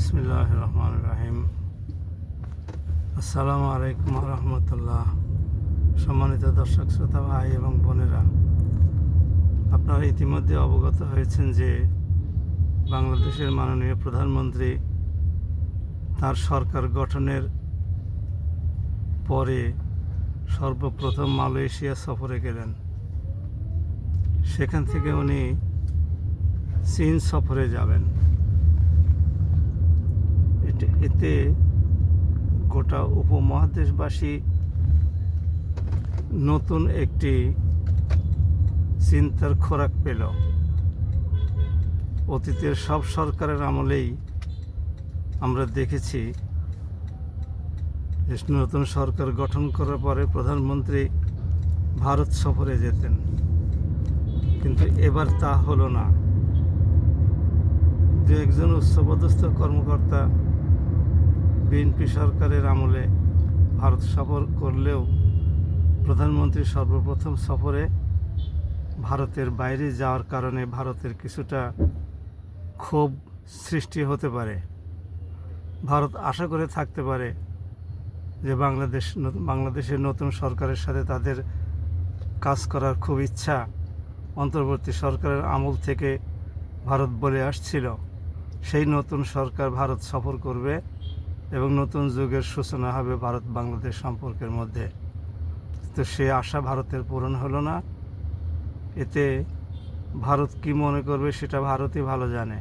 বিসমিল্লাহির রহমানির রহিম। আসসালামু আলাইকুম রহমতুল্লাহ। সম্মানিত দর্শক শ্রোতা ভাই এবং বোনেরা, আপনারা ইতিমধ্যে অবগত হয়েছেন যে বাংলাদেশের মাননীয় প্রধানমন্ত্রী তার সরকার গঠনের পরে সর্বপ্রথম মালয়েশিয়া সফরে গেলেন। সেখান থেকে উনি চীন সফরে যাবেন। এতে গোটা উপমহাদেশবাসী নতুন একটি চিন্তার খোরাক পেল। অতীতের সব সরকারের আমলেই আমরা দেখেছি যে নতুন সরকার গঠন করার পরে প্রধানমন্ত্রী ভারত সফরে যেতেন, কিন্তু এবার তা হলো না। দু একজন উচ্চপদস্থ কর্মকর্তা বিএনপি সরকারের আমলে ভারত সফর করলেও প্রধানমন্ত্রী সর্বপ্রথম সফরে ভারতের বাইরে যাওয়ার কারণে ভারতের কিছুটা ক্ষোভ সৃষ্টি হতে পারে। ভারত আশা করে থাকতে পারে যে বাংলাদেশের নতুন সরকারের সাথে তাদের কাজ করার খুব ইচ্ছা। অন্তর্বর্তী সরকারের আমল থেকে ভারত বলে আসছিল সেই নতুন সরকার ভারত সফর করবে এবং নতুন যুগের সূচনা হবে ভারত বাংলাদেশ সম্পর্কের মধ্যে। তো সে আশা ভারতের পূরণ হলো না। এতে ভারত কি মনে করবে সেটা ভারতই ভালো জানে।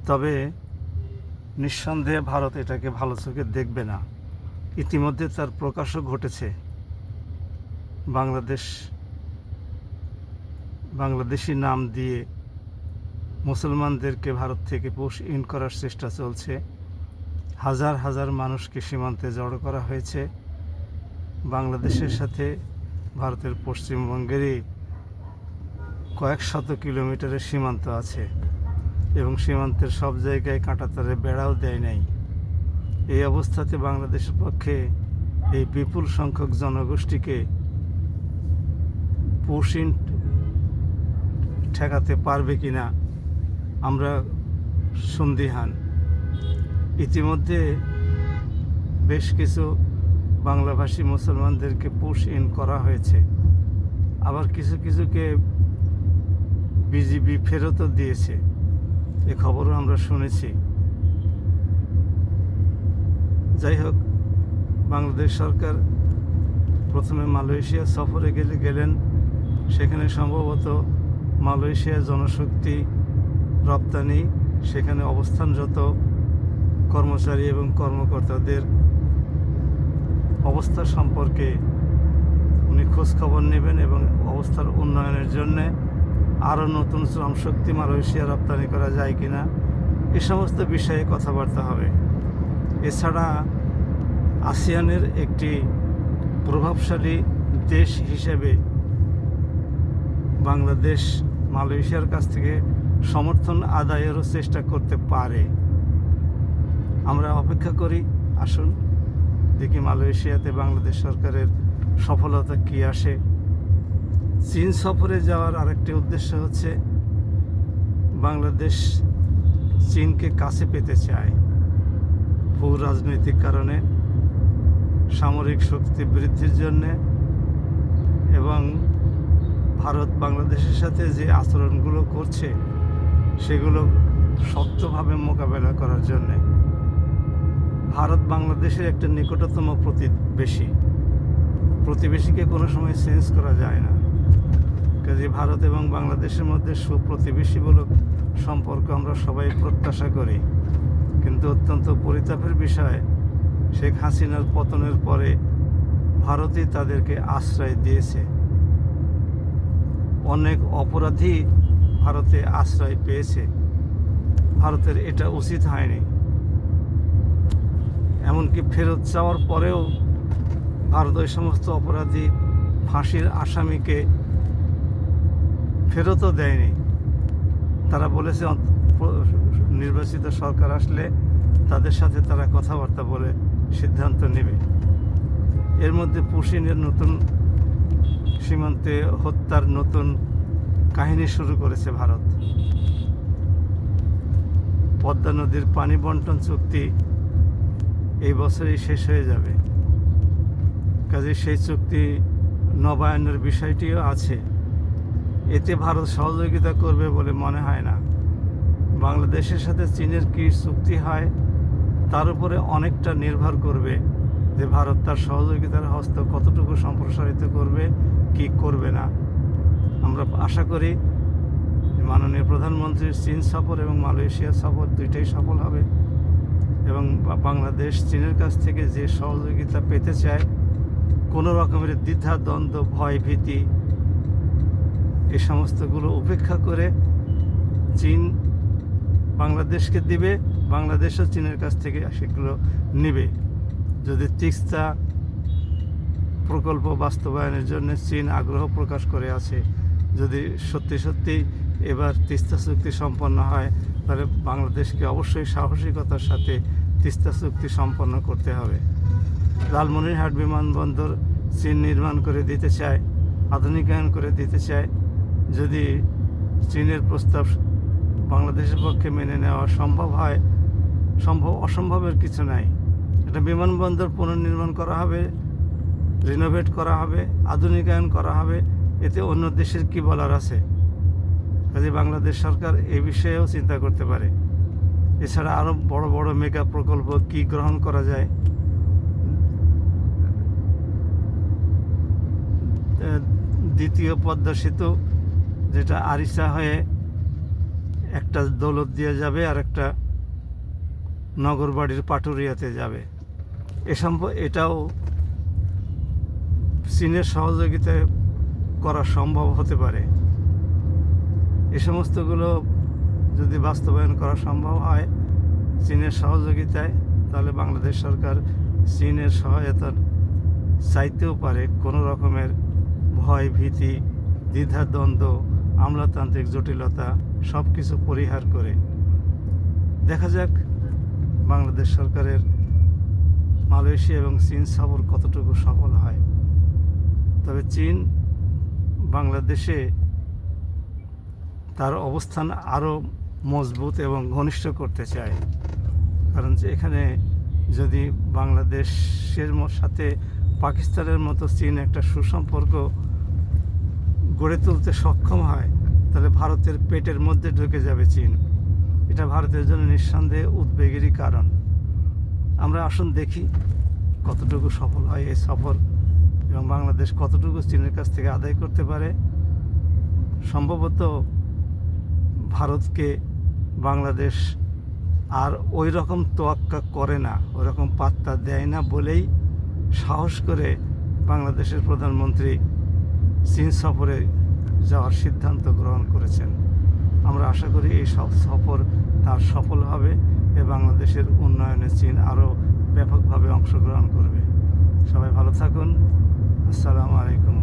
তবে নিঃসন্দেহে ভারত এটাকে ভালো চোখে দেখবে না। ইতিমধ্যে তার প্রকাশও ঘটেছে। বাংলাদেশি নাম দিয়ে মুসলমানদেরকে ভারত থেকে পুশ ইন করার চেষ্টা চলছে। হাজার হাজার মানুষকে সীমান্তে জড়ো করা হয়েছে। বাংলাদেশের সাথে ভারতের পশ্চিমবঙ্গেরই কয়েক শত কিলোমিটারের সীমান্ত আছে এবং সীমান্তের সব জায়গায় কাঁটাতারে বেড়াও দেয় নাই। এই অবস্থাতে বাংলাদেশের পক্ষে এই বিপুল সংখ্যক জনগোষ্ঠীকে পুশ ইন ঠেকাতে পারবে কিনা আমরা সন্দিহান। ইতিমধ্যে বেশ কিছু বাংলাভাষী মুসলমানদেরকে পুশ ইন করা হয়েছে, আবার কিছু কিছুকে বিজিবি ফেরতও দিয়েছে। এ খবরও আমরা শুনেছি। যাই হোক, বাংলাদেশ সরকার প্রথমে মালয়েশিয়া সফরে গেলেন। সেখানে সম্ভবত মালয়েশিয়ার জনশক্তি রপ্তানি, সেখানে অবস্থানরত কর্মচারী এবং কর্মকর্তাদের অবস্থা সম্পর্কে উনি খোঁজখবর নেবেন এবং অবস্থার উন্নয়নের জন্যে আরও নতুন শ্রমশক্তি মালয়েশিয়া রপ্তানি করা যায় কিনা এ সমস্ত বিষয়ে কথাবার্তা হবে। এছাড়া আসিয়ানের একটি প্রভাবশালী দেশ হিসেবে বাংলাদেশ মালয়েশিয়ার কাছ থেকে সমর্থন আদায়েরও চেষ্টা করতে পারে। আমরা অপেক্ষা করি, আসুন দেখি মালয়েশিয়াতে বাংলাদেশ সরকারের সফলতা কি আসে। চীন সফরে যাওয়ার আরেকটি উদ্দেশ্য হচ্ছে বাংলাদেশ চীনকে কাছে পেতে চায় ভূ রাজনৈতিক কারণে, সামরিক শক্তি বৃদ্ধির জন্যে এবং ভারত বাংলাদেশের সাথে যে আচরণগুলো করছে সেগুলো শক্তভাবে মোকাবেলা করার জন্যে। ভারত বাংলাদেশের একটা নিকটতম প্রতিবেশীকে কোনো সময় চেঞ্জ করা যায় না। কাজে ভারত এবং বাংলাদেশের মধ্যে সুপ্রতিবেশীমূলক সম্পর্ক আমরা সবাই প্রত্যাশা করি, কিন্তু অত্যন্ত পরিতাপের বিষয় শেখ হাসিনার পতনের পরে ভারতই তাদেরকে আশ্রয় দিয়েছে। অনেক অপরাধী ভারতে আশ্রয় পেয়েছে। ভারতের এটা উচিত হয়নি। এমনকি ফেরত যাওয়ার পরেও ভারত ওই সমস্ত অপরাধী ফাঁসির আসামিকে ফেরতও দেয়নি। তারা বলেছে নির্বাচিত সরকার আসলে তাদের সাথে তারা কথাবার্তা বলে সিদ্ধান্ত নেবে। এর মধ্যে পুশিনের নতুন সীমান্তে হত্যার নতুন কাহিনী শুরু করেছে ভারত। পদ্মা নদীর পানি বন্টন চুক্তি এই বছরই শেষ হয়ে যাবে। কাজে সেই চুক্তি নবায়নের বিষয়টিও আছে। এতে ভারত সহযোগিতা করবে বলে মনে হয় না। বাংলাদেশের সাথে চীনের কী চুক্তি হয় তার উপরে অনেকটা নির্ভর করবে যে ভারত তার সহযোগিতার হস্ত কতটুকু সম্প্রসারিত করবে কি করবে না। আমরা আশা করি মাননীয় প্রধানমন্ত্রীর চীন সফর এবং মালয়েশিয়া সফর দুইটাই সফল হবে এবং বাংলাদেশ চীনের কাছ থেকে যে সহযোগিতা পেতে চায়, কোনো রকমের দ্বিধা দ্বন্দ্ব ভয় ভীতি এই সমস্তগুলো উপেক্ষা করে চীন বাংলাদেশকে দিবে, বাংলাদেশও চীনের কাছ থেকে সেগুলো নেবে। যদি তিস্তা প্রকল্প বাস্তবায়নের জন্য চীন আগ্রহ প্রকাশ করে আছে, যদি সত্যি সত্যি এবার তিস্তা চুক্তি সম্পন্ন হয়, তাহলে বাংলাদেশকে অবশ্যই সাহসিকতার সাথে তিস্তা চুক্তি সম্পন্ন করতে হবে। লালমনিরহাট বিমানবন্দর চীন নির্মাণ করে দিতে চায়, আধুনিকায়ন করে দিতে চায়। যদি চীনের প্রস্তাব বাংলাদেশের পক্ষে মেনে নেওয়া সম্ভব হয়, অসম্ভবের কিছু নাই। এটা বিমানবন্দর পুনর্নির্মাণ করা হবে, রিনোভেট করা হবে, আধুনিকায়ন করা হবে, এতে অন্য দেশের কি বলার আছে? কাজে বাংলাদেশ সরকার এই বিষয়েও চিন্তা করতে পারে। এছাড়া আরও বড় বড় মেগা প্রকল্প কি গ্রহণ করা যায়। দ্বিতীয় পদ্মা সেতু, যেটা আরিচা হয়ে একটা দৌলত দিয়ে যাবে আর একটা নগরবাড়ির পাটুরিয়াতে যাবে, এটাও চীনের সহযোগিতায় করা সম্ভব হতে পারে। এ সমস্তগুলো যদি বাস্তবায়ন করা সম্ভব হয় চীনের সহযোগিতায়, তাহলে বাংলাদেশ সরকার চীনের সহায়তা চাইতেও পারে। কোনো রকমের ভয় ভীতি দ্বিধাদ্বন্দ্ব আমলাতান্ত্রিক জটিলতা সব কিছু পরিহার করে। দেখা যাক বাংলাদেশ সরকারের মালয়েশিয়া এবং চীন সফর কতটুকু সফল হয়। তবে চীন বাংলাদেশে তার অবস্থান আরও মজবুত এবং ঘনিষ্ঠ করতে চায়, কারণ এখানে যদি বাংলাদেশের সাথে পাকিস্তানের মতো চীন একটা সুসম্পর্ক গড়ে তুলতে সক্ষম হয়, তাহলে ভারতের পেটের মধ্যে ঢুকে যাবে চীন। এটা ভারতের জন্য নিঃসন্দেহে উদ্বেগেরই কারণ। আমরা আসুন দেখি কতটুকু সফল হয় এই সফর এবং বাংলাদেশ কতটুকু চীনের কাছ থেকে আদায় করতে পারে। সম্ভবত ভারতকে বাংলাদেশ আর ওই রকম তোয়াক্কা করে না, ওই রকম পাত্তা দেয় না বলেই সাহস করে বাংলাদেশের প্রধানমন্ত্রী চীন সফরে যাওয়ার সিদ্ধান্ত গ্রহণ করেছেন। আমরা আশা করি এই সফর তার সফল হবে এবং বাংলাদেশের উন্নয়নে চীন আরও ব্যাপকভাবে অংশগ্রহণ করবে। সবাই ভালো থাকুন। আসসালামু আলাইকুম।